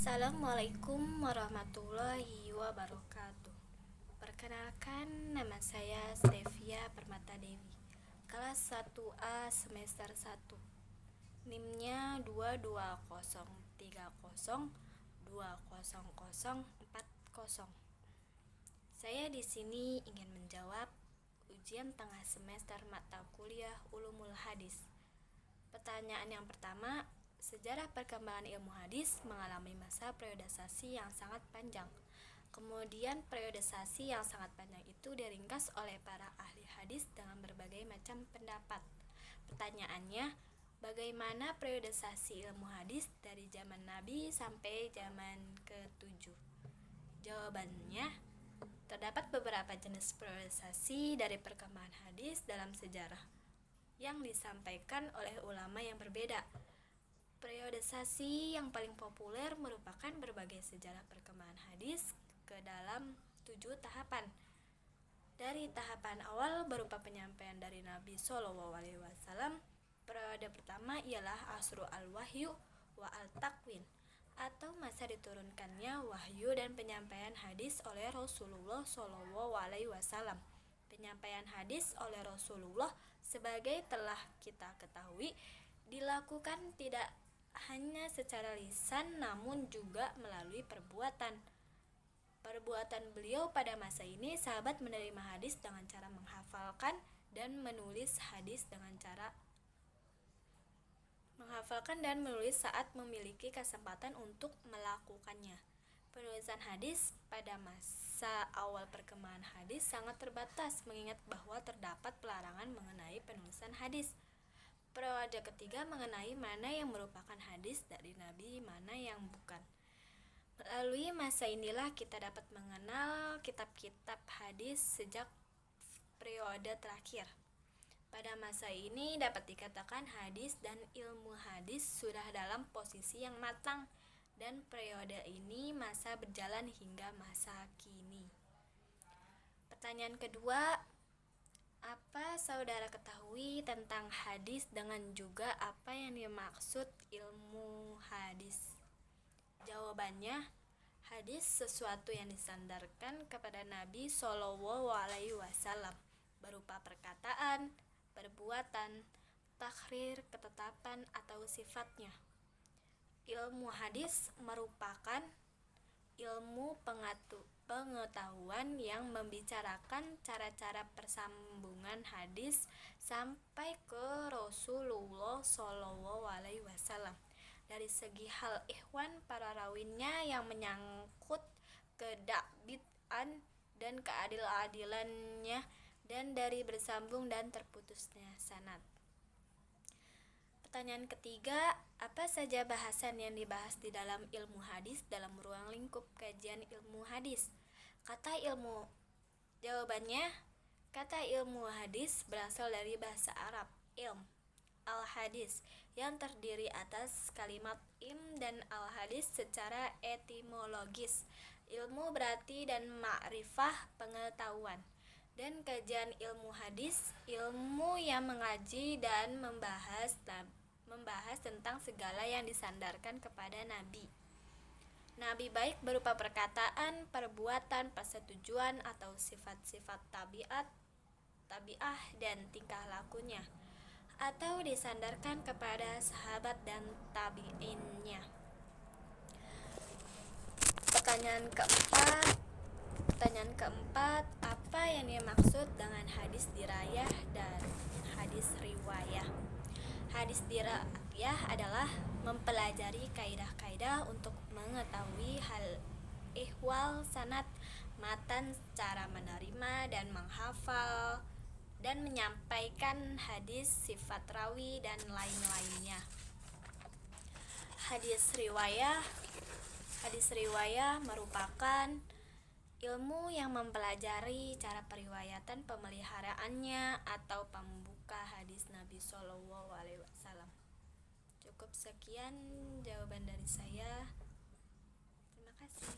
Assalamualaikum warahmatullahi wabarakatuh. Perkenalkan, nama saya Stevia Permata Dewi, kelas 1A semester 1. NIM-nya 220302040. Saya di sini ingin menjawab ujian tengah semester mata kuliah Ulumul Hadis. Pertanyaan yang pertama, sejarah perkembangan ilmu hadis mengalami masa periodisasi yang sangat panjang. Kemudian periodisasi yang sangat panjang itu diringkas oleh para ahli hadis dengan berbagai macam pendapat. Pertanyaannya, bagaimana periodisasi ilmu hadis dari zaman Nabi sampai zaman ke-7? Jawabannya, terdapat beberapa jenis periodisasi dari perkembangan hadis dalam sejarah yang disampaikan oleh ulama yang berbeda. Periodisasi yang paling populer merupakan berbagai sejarah perkembangan hadis ke dalam 7 tahapan. Dari tahapan awal berupa penyampaian dari Nabi SAW, periode pertama ialah Asru al-Wahyu wa al-Takwin, atau masa diturunkannya wahyu dan penyampaian hadis oleh Rasulullah SAW. Penyampaian hadis oleh Rasulullah sebagai telah kita ketahui dilakukan tidak hanya secara lisan namun juga melalui perbuatan. Perbuatan beliau pada masa ini, sahabat menerima hadis dengan cara menghafalkan dan menulis saat memiliki kesempatan untuk melakukannya. Penulisan hadis pada masa awal perkembangan hadis sangat terbatas, mengingat bahwa terdapat pelarangan mengenai penulisan hadis. Periode ketiga mengenai mana yang merupakan hadis dari Nabi, mana yang bukan. Melalui masa inilah kita dapat mengenal kitab-kitab hadis sejak periode terakhir. Pada masa ini dapat dikatakan hadis dan ilmu hadis sudah dalam posisi yang matang, dan periode ini masa berjalan hingga masa kini. Pertanyaan kedua, apa saudara ketahui tentang hadis dengan juga apa yang dimaksud ilmu hadis? Jawabannya, hadis sesuatu yang disandarkan kepada Nabi SAW berupa perkataan, perbuatan, takhrir, ketetapan, atau sifatnya. Ilmu hadis merupakan ilmu pengetahuan yang membicarakan cara-cara persambungan hadis sampai ke Rasulullah SAW. Dari segi hal ihwan para rawinya yang menyangkut kedabit'an dan keadil-adilannya, dan dari bersambung dan terputusnya sanad. Pertanyaan ketiga, apa saja bahasan yang dibahas di dalam ilmu hadis dalam ruang lingkup kajian ilmu hadis? Jawabannya, kata ilmu hadis berasal dari bahasa Arab ilm, al-hadis, yang terdiri atas kalimat ilm dan al-hadis secara etimologis. Ilmu berarti dan ma'rifah pengetahuan. Dan kajian ilmu hadis, ilmu yang mengaji dan membahas tentang segala yang disandarkan kepada Nabi. Nabi baik berupa perkataan, perbuatan, persetujuan atau sifat-sifat tabi'ah dan tingkah lakunya, atau disandarkan kepada sahabat dan tabi'innya. Pertanyaan keempat, apa yang dimaksud dengan hadis dirayah dan hadis riwayah? Hadis dirayah adalah mempelajari kaidah-kaidah untuk mengetahui hal ihwal sanad, matan, cara menerima dan menghafal dan menyampaikan hadis, sifat rawi, dan lain-lainnya. Hadis riwayah merupakan ilmu yang mempelajari cara periwayatan pemeliharaannya atau pembuka hadis Nabi SAW. Cukup sekian jawaban dari saya. Terima kasih.